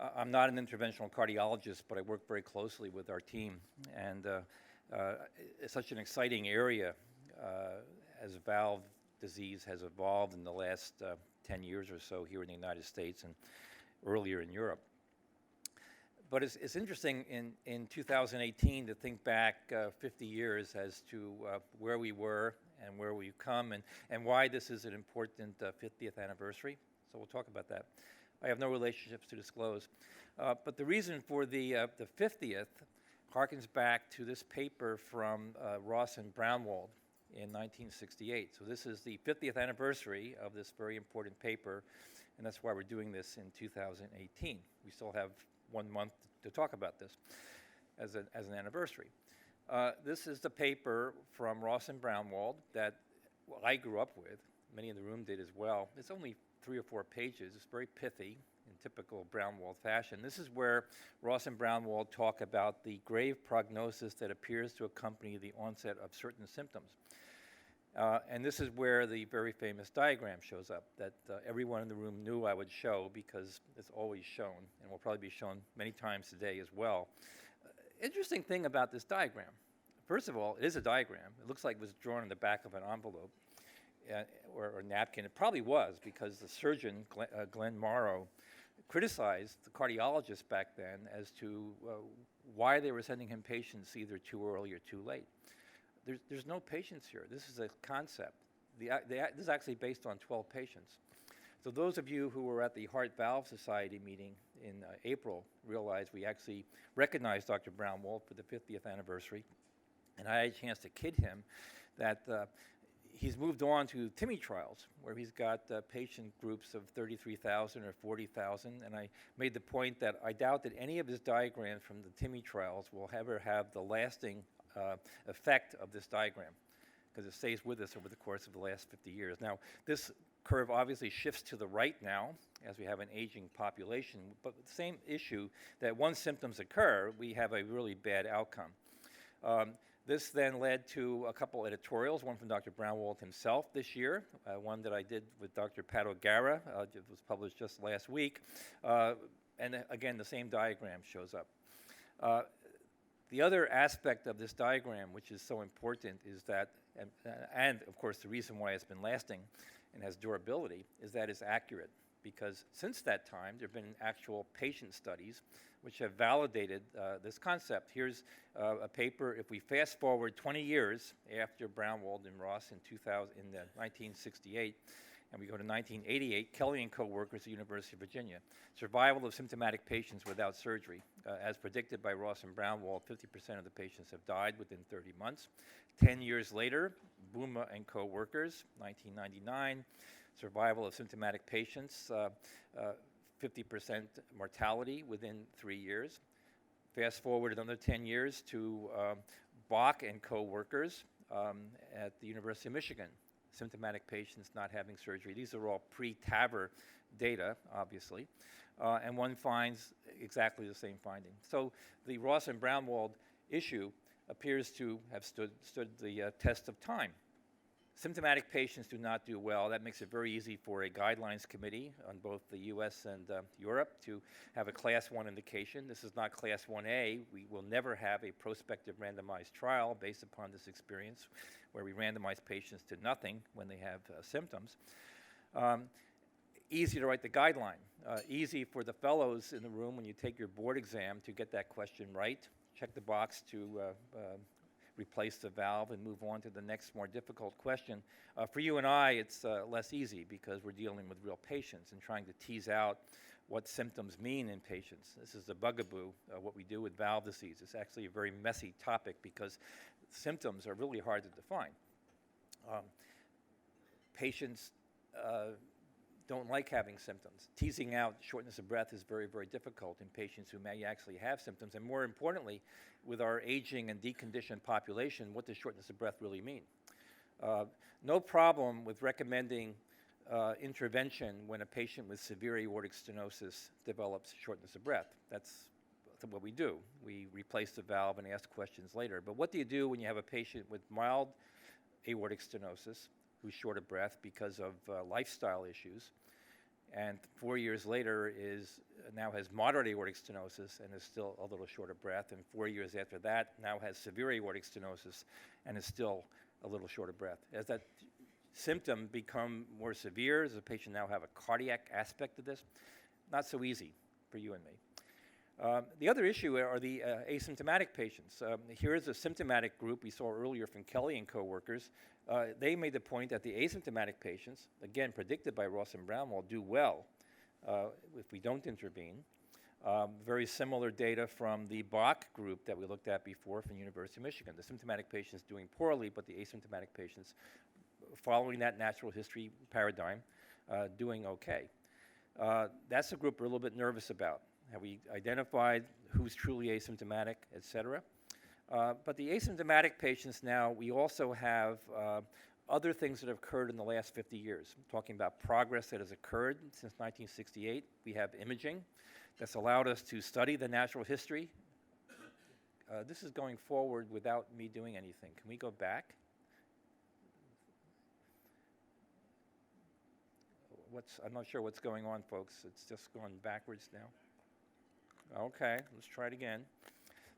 I'm not an interventional cardiologist, but I work very closely with our team. And it's such an exciting area as valve disease has evolved in the last 10 years or so here in the United States and earlier in Europe. But it's interesting in 2018 to think back 50 years as to where we were and where we've come and why this is an important 50th anniversary. So we'll talk about that. I have no relationships to disclose. But the reason for the 50th harkens back to this paper from Rosen and Wald in 1968. So this is the 50th anniversary of this very important paper, and that's why we're doing this in 2018. We still have 1 month to talk about this as an anniversary. This is the paper from Rosen and Wald that I grew up with. Many in the room did as well. It's only 3 or 4 pages. It's very pithy in typical Wald fashion. This is where Rosen and Wald talk about the grave prognosis that appears to accompany the onset of certain symptoms. And this is where the very famous diagram shows up that everyone in the room knew I would show because it's always shown and will probably be shown many times today as well. Interesting thing about this diagram. First of all, it is a diagram. It looks like it was drawn in the back of an envelope or napkin. It probably was because the surgeon, Glenn Morrow, criticized the cardiologists back then as to why they were sending him patients either too early or too late. There's no patients here. This is a concept. This is actually based on 12 patients. So those of you who were at the Heart Valve Society meeting in April realize we actually recognized Dr. Wald for the 50th anniversary. And I had a chance to kid him that he's moved on to TIMI trials, where he's got patient groups of 33,000 or 40,000. And I made the point that I doubt that any of his diagrams from the TIMI trials will ever have the lasting effect of this diagram, because it stays with us over the course of the last 50 years. Now, this curve obviously shifts to the right now as we have an aging population, but the same issue that once symptoms occur, we have a really bad outcome. This then led to a couple editorials, one from Dr. Wald himself this year, one that I did with Dr. O Gara, it was published just last week, and again, the same diagram shows up. The other aspect of this diagram, which is so important, is that, and of course the reason why it's been lasting and has durability, is that it's accurate. Because since that time, there have been actual patient studies which have validated this concept. Here's a paper, if we fast forward 20 years after Wald and Ross in 1968, and we go to 1988, Kelly and co-workers at the University of Virginia. Survival of symptomatic patients without surgery. As predicted by Ross and Wald, 50% of the patients have died within 30 months. 10 years later, Bonow and co-workers, 1999, survival of symptomatic patients, 50% mortality within 3 years. Fast forward another 10 years to Bach and co-workers at the University of Michigan. Symptomatic patients not having surgery. These are all pre-Tavern data, obviously, and one finds exactly the same finding. So the Ross and Wald issue appears to have stood the test of time. Symptomatic patients do not do well. That makes it very easy for a guidelines committee on both the US and Europe to have a class 1 indication. This is not class 1A. We will never have a prospective randomized trial based upon this experience where we randomize patients to nothing when they have symptoms. Easy to write the guideline. Easy for the fellows in the room when you take your board exam to get that question right. Check the box to replace the valve and move on to the next more difficult question. For you and I, it's less easy because we're dealing with real patients and trying to tease out what symptoms mean in patients. This is the bugaboo, what we do with valve disease. It's actually a very messy topic because symptoms are really hard to define. Patients don't like having symptoms. Teasing out shortness of breath is very, very difficult in patients who may actually have symptoms. And more importantly, with our aging and deconditioned population, what does shortness of breath really mean? No problem with recommending intervention when a patient with severe aortic stenosis develops shortness of breath. That's what we do. We replace the valve and ask questions later. But what do you do when you have a patient with mild aortic stenosis who's short of breath because of lifestyle issues, and 4 years later now has moderate aortic stenosis and is still a little short of breath, and 4 years after that now has severe aortic stenosis and is still a little short of breath. As that symptom become more severe, does the patient now have a cardiac aspect of this? Not so easy for you and me. The other issue are the asymptomatic patients. Here is a symptomatic group we saw earlier from Kelly and coworkers. They made the point that the asymptomatic patients, again predicted by Ross and Brown, will do well if we don't intervene. Very similar data from the Bach group that we looked at before from University of Michigan. The symptomatic patients doing poorly, but the asymptomatic patients following that natural history paradigm doing okay. That's a group we're a little bit nervous about. Have we identified who's truly asymptomatic, et cetera? But the asymptomatic patients now, we also have other things that have occurred in the last 50 years. I'm talking about progress that has occurred since 1968. We have imaging that's allowed us to study the natural history. This is going forward without me doing anything. Can we go back? I'm not sure what's going on, folks. It's just going backwards now. Okay, let's try it again.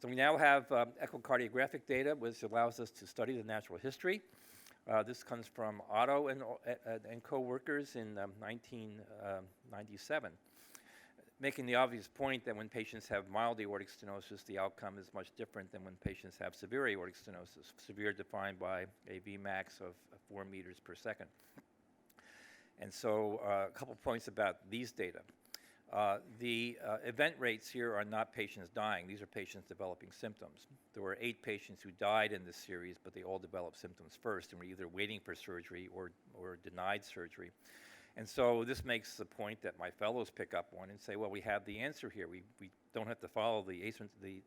So we now have echocardiographic data, which allows us to study the natural history. This comes from Otto and co-workers in 1997, making the obvious point that when patients have mild aortic stenosis, the outcome is much different than when patients have severe aortic stenosis, severe defined by a Vmax of 4 meters per second. And so a couple points about these data. The event rates here are not patients dying. These are patients developing symptoms. There were 8 patients who died in this series, but they all developed symptoms first and were either waiting for surgery or denied surgery. And so this makes the point that my fellows pick up on and say, well, we have the answer here. We don't have to follow the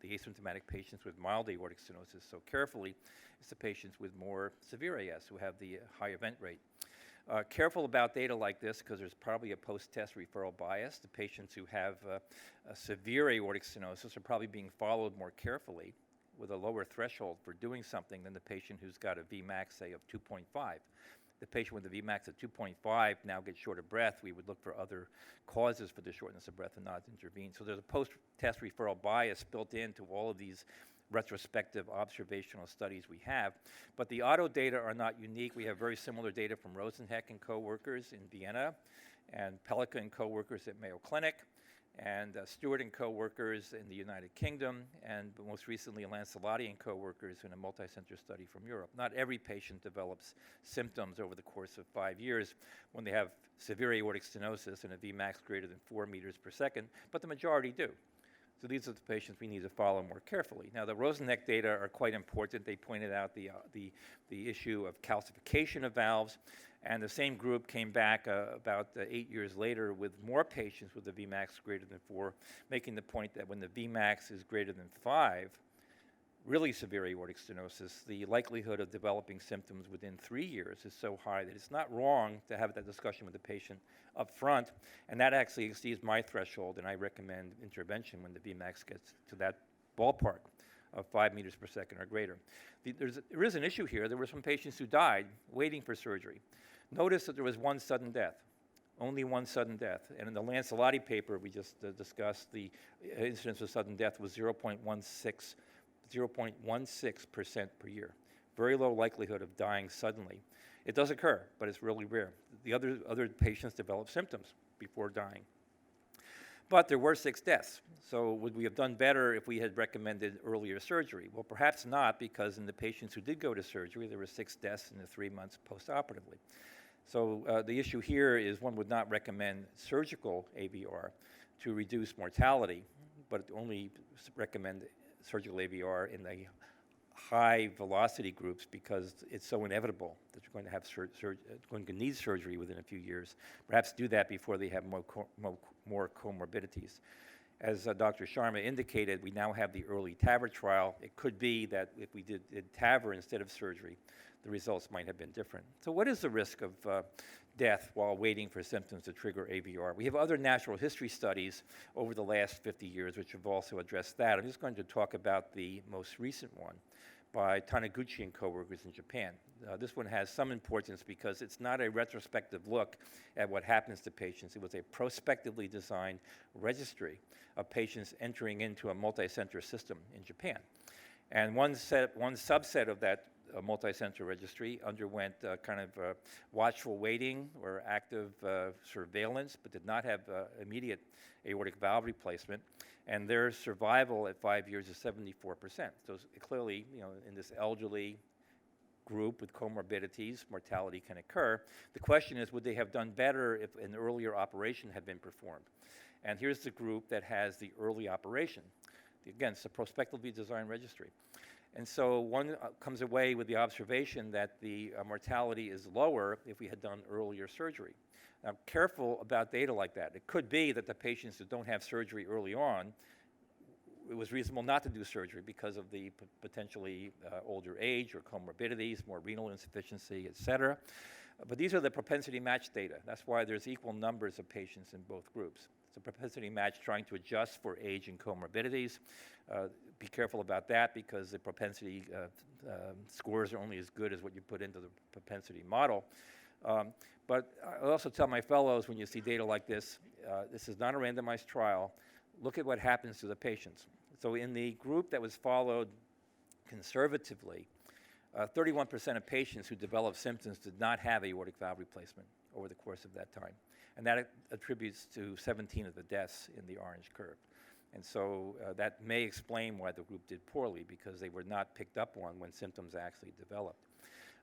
asymptomatic patients with mild aortic stenosis so carefully. It's the patients with more severe AS who have the high event rate. Careful about data like this because there's probably a post-test referral bias. The patients who have a severe aortic stenosis are probably being followed more carefully with a lower threshold for doing something than the patient who's got a Vmax, say, of 2.5. The patient with a Vmax of 2.5 now gets short of breath. We would look for other causes for the shortness of breath and not intervene. So there's a post-test referral bias built into all of these retrospective observational studies we have. But the auto data are not unique. We have very similar data from Rosen and co-workers in Vienna, and Pellica and co-workers at Mayo Clinic, and Stewart and co-workers in the United Kingdom, and most recently Lancelotti and co-workers in a multi-center study from Europe. Not every patient develops symptoms over the course of 5 years when they have severe aortic stenosis and a Vmax greater than 4 meters per second, but the majority do. So these are the patients we need to follow more carefully. Now, the Rosenheck data are quite important. They pointed out the issue of calcification of valves, and the same group came back about 8 years later with more patients with a Vmax greater than 4, making the point that when the Vmax is greater than 5, really severe aortic stenosis, the likelihood of developing symptoms within 3 years is so high that it's not wrong to have that discussion with the patient up front, and that actually exceeds my threshold, and I recommend intervention when the Vmax gets to that ballpark of 5 meters per second or greater. There is an issue here. There were some patients who died waiting for surgery. Notice that there was one sudden death, only one sudden death. And in the Lancelotti paper we just discussed, the incidence of sudden death was 0.16% per year. Very low likelihood of dying suddenly. It does occur, but it's really rare. The other patients develop symptoms before dying. But there were 6 deaths. So would we have done better if we had recommended earlier surgery? Well, perhaps not, because in the patients who did go to surgery, there were 6 deaths in the 3 months postoperatively. So the issue here is one would not recommend surgical AVR to reduce mortality, but only recommend surgical AVR in the high velocity groups because it's so inevitable that you're going to have going to need surgery within a few years. Perhaps do that before they have more comorbidities. As Dr. Sharma indicated, we now have the early Tavern trial. It could be that if we did Tavern instead of surgery, the results might have been different. So what is the risk of death while waiting for symptoms to trigger AVR? We have other natural history studies over the last 50 years which have also addressed that. I'm just going to talk about the most recent one by Taniguchi and coworkers in Japan. This one has some importance because it's not a retrospective look at what happens to patients. It was a prospectively designed registry of patients entering into a multi-center system in Japan. And one subset of that multi-center registry underwent kind of watchful waiting or active surveillance, but did not have immediate aortic valve replacement. And their survival at 5 years is 74%. So clearly, in this elderly group with comorbidities, mortality can occur. The question is, would they have done better if an earlier operation had been performed? And here's the group that has the early operation. Again, it's a prospectively designed registry. And so one comes away with the observation that the mortality is lower if we had done earlier surgery. Now, careful about data like that. It could be that the patients who don't have surgery early on, it was reasonable not to do surgery because of the potentially older age or comorbidities, more renal insufficiency, et cetera. But these are the propensity match data. That's why there's equal numbers of patients in both groups. It's a propensity match trying to adjust for age and comorbidities. Be careful about that because the propensity scores are only as good as what you put into the propensity model. But I also tell my fellows, when you see data like this, this is not a randomized trial. Look at what happens to the patients. So in the group that was followed conservatively, 31% of patients who developed symptoms did not have aortic valve replacement over the course of that time. And that attributes to 17 of the deaths in the orange curve. And so that may explain why the group did poorly, because they were not picked up on when symptoms actually developed.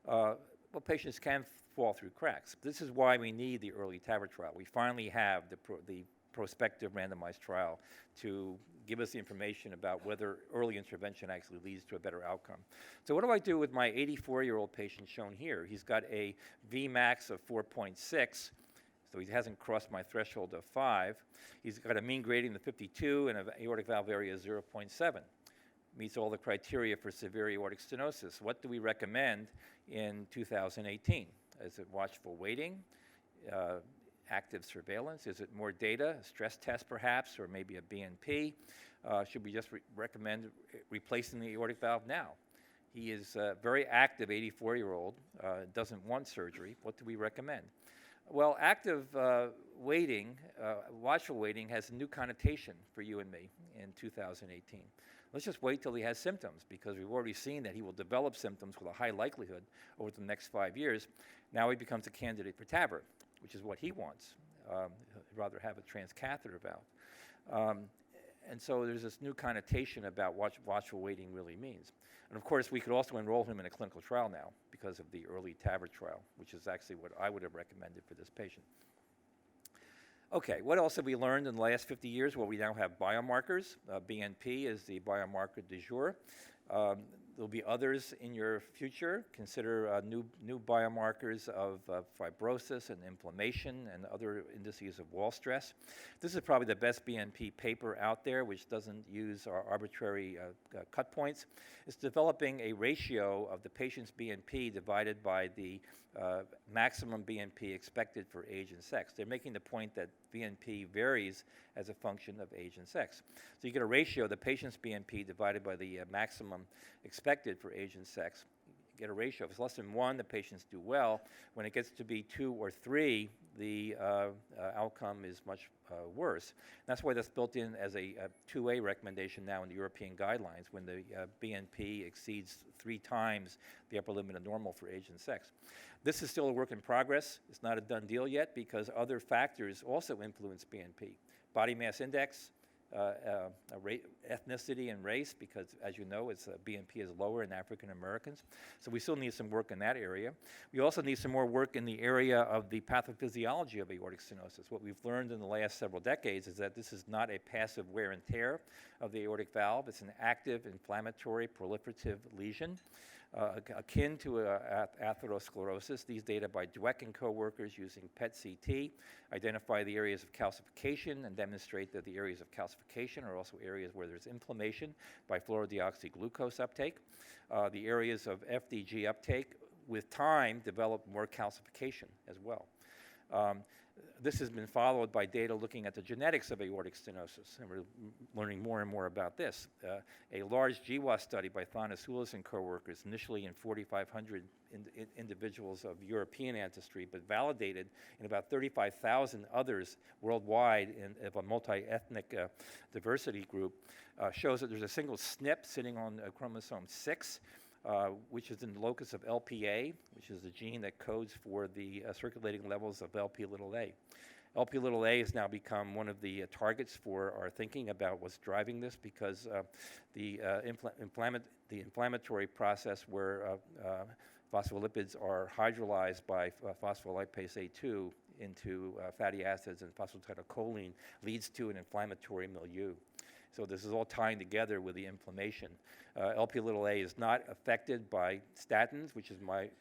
Well, patients can fall through cracks. This is why we need the early Tavern trial. We finally have the prospective randomized trial to give us the information about whether early intervention actually leads to a better outcome. So what do I do with my 84-year-old patient shown here? He's got a Vmax of 4.6, so he hasn't crossed my threshold of 5. He's got a mean gradient of 52 and an aortic valve area of 0.7. Meets all the criteria for severe aortic stenosis. What do we recommend in 2018? Is it watchful waiting? Active surveillance? Is it more data, a stress test perhaps, or maybe a BNP? Should we just recommend replacing the aortic valve now? He is a very active 84-year-old, doesn't want surgery. What do we recommend? Well, active waiting, watchful waiting, has a new connotation for you and me in 2018. Let's just wait till he has symptoms, because we've already seen that he will develop symptoms with a high likelihood over the next 5 years. Now he becomes a candidate for Tavern, which is what he wants. He'd rather have a transcatheter valve. And so there's this new connotation about what watchful waiting really means. And of course, we could also enroll him in a clinical trial now because of the early Tavern trial, which is actually what I would have recommended for this patient. Okay, what else have we learned in the last 50 years? Well, we now have biomarkers. BNP is the biomarker du jour. There'll be others in your future. Consider new biomarkers of fibrosis and inflammation and other indices of wall stress. This is probably the best BNP paper out there, which doesn't use our arbitrary cut points. It's developing a ratio of the patient's BNP divided by the maximum BNP expected for age and sex. They're making the point that BNP varies as a function of age and sex. So you get a ratio, the patient's BNP divided by the maximum expected for age and sex. You get a ratio. If it's less than 1, the patients do well. When it gets to be 2 or 3, the outcome is much worse. That's why that's built in as a 2A recommendation now in the European guidelines, when the BNP exceeds 3 times the upper limit of normal for age and sex. This is still a work in progress. It's not a done deal yet because other factors also influence BNP. Body mass index, ethnicity and race, because as you know, BNP is lower in African Americans. So we still need some work in that area. We also need some more work in the area of the pathophysiology of aortic stenosis. What we've learned in the last several decades is that this is not a passive wear and tear of the aortic valve. It's an active, inflammatory, proliferative lesion. Akin to atherosclerosis. These data by Dweck and co-workers using PET-CT identify the areas of calcification and demonstrate that the areas of calcification are also areas where there's inflammation by fluorodeoxyglucose uptake. The areas of FDG uptake with time develop more calcification as well. This has been followed by data looking at the genetics of aortic stenosis, and we're learning more and more about this. A large GWAS study by Taniguchi and co-workers, initially in 4,500 individuals of European ancestry, but validated in about 35,000 others worldwide of a multi-ethnic diversity group, shows that there's a single SNP sitting on chromosome 6, which is in the locus of LPA, which is the gene that codes for the circulating levels of LP(a). LP(a) has now become one of the targets for our thinking about what's driving this, because the inflammatory process where phospholipids are hydrolyzed by phospholipase A2 into fatty acids and phosphatidylcholine leads to an inflammatory milieu. So this is all tying together with the inflammation. LP(a) is not affected by statins, which is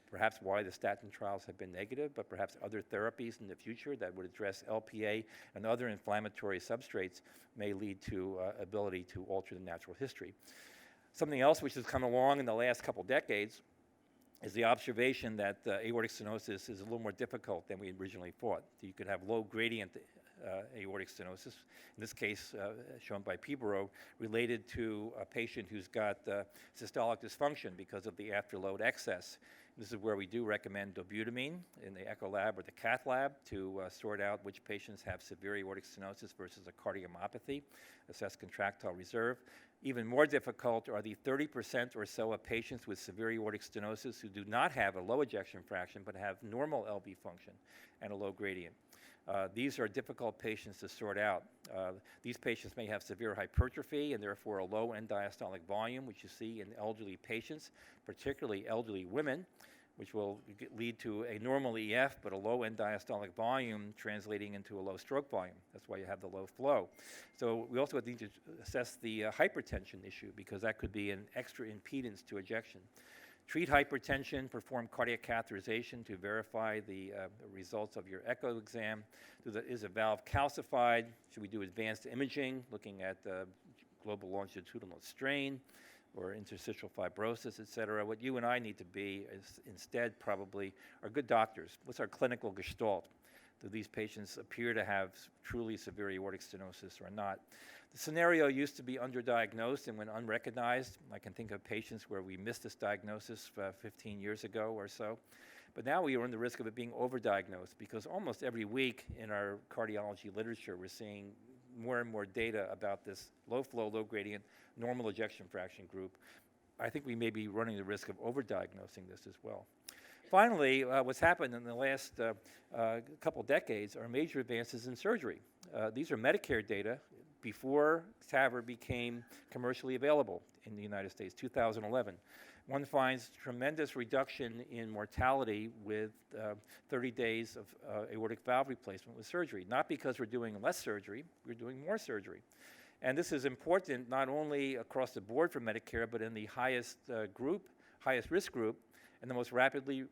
perhaps why the statin trials have been negative, but perhaps other therapies in the future that would address LPA and other inflammatory substrates may lead to ability to alter the natural history. Something else which has come along in the last couple decades is the observation that aortic stenosis is a little more difficult than we originally thought. You could have low gradient aortic stenosis, in this case shown by Pibero, related to a patient who's got systolic dysfunction because of the afterload excess. This is where we do recommend dobutamine in the echo lab or the cath lab to sort out which patients have severe aortic stenosis versus a cardiomyopathy, assess contractile reserve. Even more difficult are the 30% or so of patients with severe aortic stenosis who do not have a low ejection fraction but have normal LV function and a low gradient. These are difficult patients to sort out. These patients may have severe hypertrophy and therefore a low end diastolic volume, which you see in elderly patients, particularly elderly women, which will lead to a normal EF but a low end diastolic volume translating into a low stroke volume. That's why you have the low flow. So we also need to assess the hypertension issue, because that could be an extra impedance to ejection. Treat hypertension, perform cardiac catheterization to verify the results of your echo exam. Is a valve calcified? Should we do advanced imaging, looking at global longitudinal strain or interstitial fibrosis, et cetera? What you and I need to be is instead probably are good doctors. What's our clinical gestalt? Do these patients appear to have truly severe aortic stenosis or not? The scenario used to be underdiagnosed and when unrecognized. I can think of patients where we missed this diagnosis 15 years ago or so. But now we run the risk of it being overdiagnosed, because almost every week in our cardiology literature we're seeing more and more data about this low flow, low gradient, normal ejection fraction group. I think we may be running the risk of overdiagnosing this as well. Finally, what's happened in the last couple decades are major advances in surgery. These are Medicare data before Tavern became commercially available in the United States, 2011. One finds tremendous reduction in mortality with 30 days of aortic valve replacement with surgery. Not because we're doing less surgery, we're doing more surgery. And this is important not only across the board for Medicare, but in the highest risk group, and the most rapidly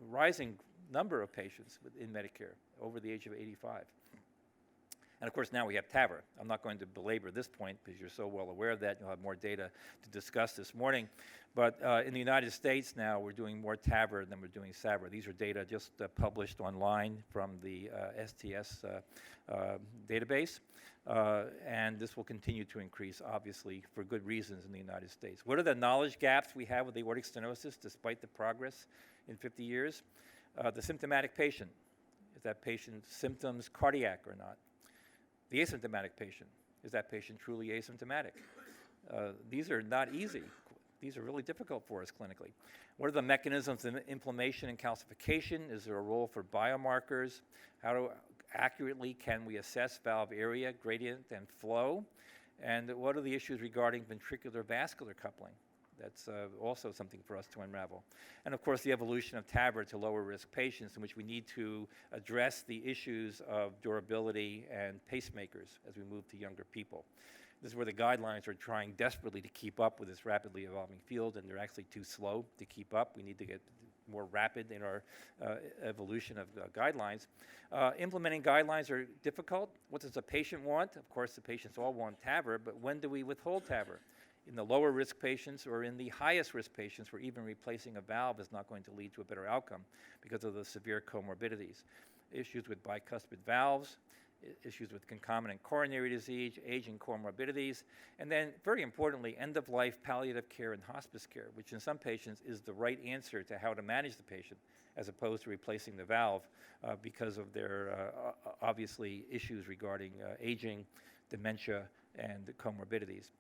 rising number of patients in Medicare over the age of 85. And of course, now we have Tavern. I'm not going to belabor this point because you're so well aware of that. You'll have more data to discuss this morning. But in the United States now, we're doing more Tavern than we're doing SAVR. These are data just published online from the STS database. And this will continue to increase, obviously, for good reasons in the United States. What are the knowledge gaps we have with aortic stenosis despite the progress in 50 years? The symptomatic patient. Is that patient's symptoms cardiac or not? The asymptomatic patient. Is that patient truly asymptomatic? These are not easy. These are really difficult for us clinically. What are the mechanisms of inflammation and calcification? Is there a role for biomarkers? How accurately can we assess valve area, gradient, and flow? And what are the issues regarding ventricular vascular coupling? That's also something for us to unravel. And of course, the evolution of TAVR to lower risk patients, in which we need to address the issues of durability and pacemakers as we move to younger people. This is where the guidelines are trying desperately to keep up with this rapidly evolving field, and they're actually too slow to keep up. We need to get more rapid in our evolution of guidelines. Implementing guidelines are difficult. What does the patient want? Of course, the patients all want TAVR, but when do we withhold TAVR? In the lower risk patients or in the highest risk patients, where even replacing a valve is not going to lead to a better outcome because of the severe comorbidities. issues with bicuspid valves, issues with concomitant coronary disease, aging comorbidities, and then, very importantly, end-of-life palliative care and hospice care, which in some patients is the right answer to how to manage the patient, as opposed to replacing the valve because of their obviously issues regarding aging, dementia, and comorbidities.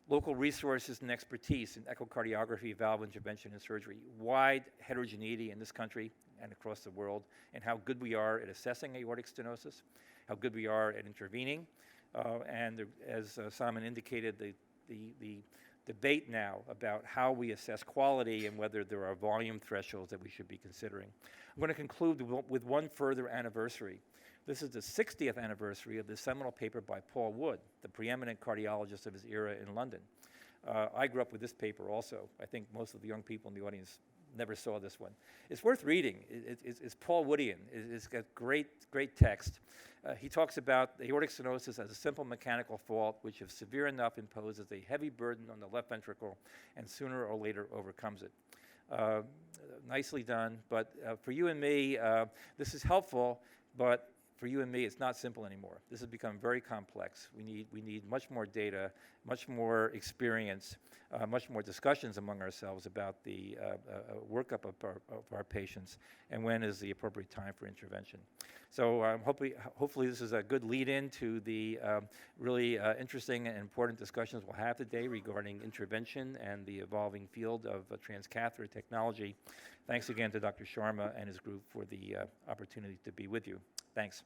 Local resources and expertise in echocardiography, valve intervention, and surgery. Wide heterogeneity in this country and across the world, and how good we are at assessing aortic stenosis, how good we are at intervening, and as Simon indicated, the debate now about how we assess quality and whether there are volume thresholds that we should be considering. I'm going to conclude with one further anniversary. This is the 60th anniversary of the seminal paper by Paul Wood, the preeminent cardiologist of his era in London. I grew up with this paper also. I think most of the young people in the audience never saw this one. It's worth reading. It's Paul Woodian. It's got great text. He talks about aortic stenosis as a simple mechanical fault which, if severe enough, imposes a heavy burden on the left ventricle and sooner or later overcomes it. Nicely done, but for you and me, this is helpful, but for you and me, it's not simple anymore. This has become very complex. We need much more data, much more experience, much more discussions among ourselves about the workup of our patients and when is the appropriate time for intervention. So hopefully this is a good lead-in to the really interesting and important discussions we'll have today regarding intervention and the evolving field of transcatheter technology. Thanks again to Dr. Sharma and his group for the opportunity to be with you. Thanks.